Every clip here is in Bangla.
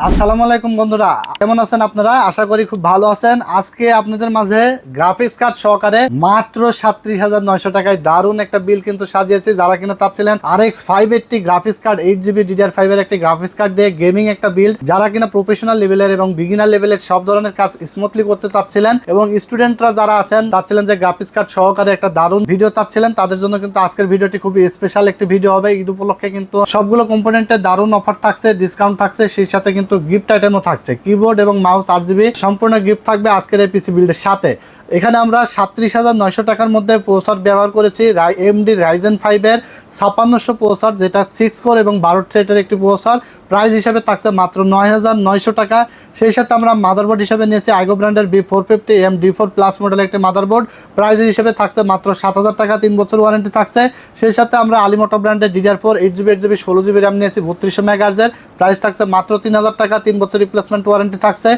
আসসালামু আলাইকুম বন্ধুরা, কেমন আছেন আপনারা? আশা করি খুব ভালো আছেন। আজকে আপনাদের মাঝে গ্রাফিক্স কার্ড সহকারে মাত্র 37,900 টাকায় দারুণ একটা বিল কিন্তু সাজিয়েছি। যারা কিনা চাচ্ছিলেন RX 580 graphics card 8GB DDR5 এর একটি গ্রাফিক্স কার্ড দিয়ে গেমিং একটা বিল্ড, যারা কিনা প্রফেশনাল লেভেলের এবং বিগিনার লেভেলের সব ধরনের কাজ স্মুথলি করতে চাচ্ছিলেন এবং স্টুডেন্টরা যারা আছেন চাচ্ছিলেন যে গ্রাফিক্স কার্ড সহকারে একটা দারুণ ভিডিও চাচ্ছিলেন, তাদের জন্য কিন্তু আজকের ভিডিওটি খুবই স্পেশাল একটি ভিডিও হবে। ঈদ উপলক্ষে কিন্তু সবগুলো কম্পোনেন্টের দারুণ অফার থাকছে, ডিসকাউন্ট থাকছে, সেই সাথে কিন্তু গিফট আইটেমও থাকছে। কিবোর্ড এবং মাউস 8GB সম্পূর্ণ গিফট থাকবে আজকের এই পিসি বিল্ডের সাথে। এখানে আমরা 37,900 টাকার মধ্যে প্রসেসর ব্যবহার করেছি AMD Ryzen 5 এর 5600 প্রসেসর, যেটা 6 কোর এবং 12 থ্রেডের একটি প্রসেসর। প্রাইস হিসাবে থাকছে মাত্র 9,900 টাকা। সেই সাথে আমরা মাদারবোর্ড হিসেবে নিয়েছি আইগো ব্র্যান্ডের B450M D4 প্লাস মডেলের একটি মাদারবোর্ড। প্রাইস হিসেবে থাকছে মাত্র 7,000 টাকা, 3 বছর ওয়ারেন্টি থাকছে। সেই সাথে আমরা আলিমোটো ব্র্যান্ডের DDR4 8GB 8GB 16GB RAM নিয়েছি 3200 MHz এর। প্রাইস থাকছে মাত্র 3,000 টাকা, 3 বছর রিপ্লেসমেন্ট ওয়ারেন্টি থাকছে।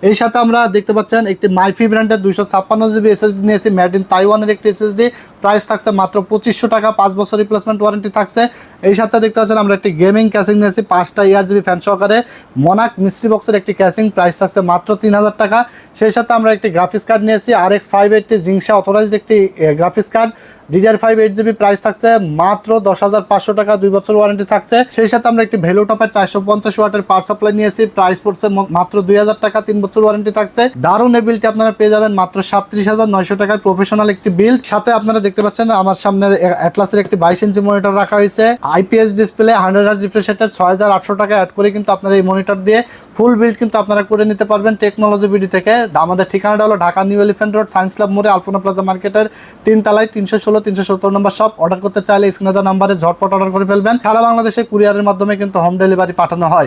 এই সাথে আমরা দেখতে পাচ্ছেন একটি মাইফি ব্র্যান্ডের 256GB SSD নিয়েছি, মেড ইন তাইওয়ানের একটি SSD। প্রাইস থাকছে মাত্র 2500 টাকা, 5 বছর রিপ্লেসমেন্ট ওয়ারেন্টি থাকছে। এই সাথে দেখতে পাচ্ছেন আমরা একটি গেমিং ক্যাসিং নিয়েছি 5টা ERGB ফ্যান সহকারে, মনাক মিস্ট্রি বক্সের একটি ক্যাসিং। প্রাইস থাকছে মাত্র 3,000 টাকা। সেই সাথে আমরা একটি গ্রাফিক্স কার্ড নিয়েছি RX 580 জিংসা অথরাইজড একটি graphics card DDR5 8GB। Price থাকছে মাত্র 10,500 টাকা, 2 বছর ওয়ারেন্টি থাকছে। সেই সাথে আমরা একটি ভেলোটপের 450 ওয়াটের পাওয়ার সাপ্লাই নিয়েছি। প্রাইস পড়ছে মাত্র 2,000 টাকা, 3 বছর ওয়ারেন্টি থাকছে। দারুণ এই বিলটি আপনারা পেয়ে যাবেন মাত্র 37,900 টাকায়, প্রফেশনাল একটি বিল্ড। সাথে আপনারা দেখতে পাচ্ছেন আমার সামনে অ্যাটলাসের একটি 22 ইঞ্চি মনিটর রাখা হয়েছে, IPS display, 100Hz refresh rate, 6,800 টাকা অ্যাড করে কিন্তু আপনারা এই মনিটর দিয়ে ফুল বিল্ড কিন্তু আপনারা করে নিতে পারবেন টেকনোলজি বিডি থেকে। আমাদের ঠিকানাটা হলো Dhaka new elephant road, science club মোড়ে, আলপনা প্লাজা মার্কেটের 3 তলায় 316-317 নম্বর শপ। অর্ডার করতে চাইলে স্ক্রিনে দেওয়া নাম্বারে ঝটপট অর্ডার করে ফেলবেন। সারা বাংলাদেশে কুরিয়ারের মাধ্যমে কিন্তু হোম ডেলিভারি পাঠানো হয়।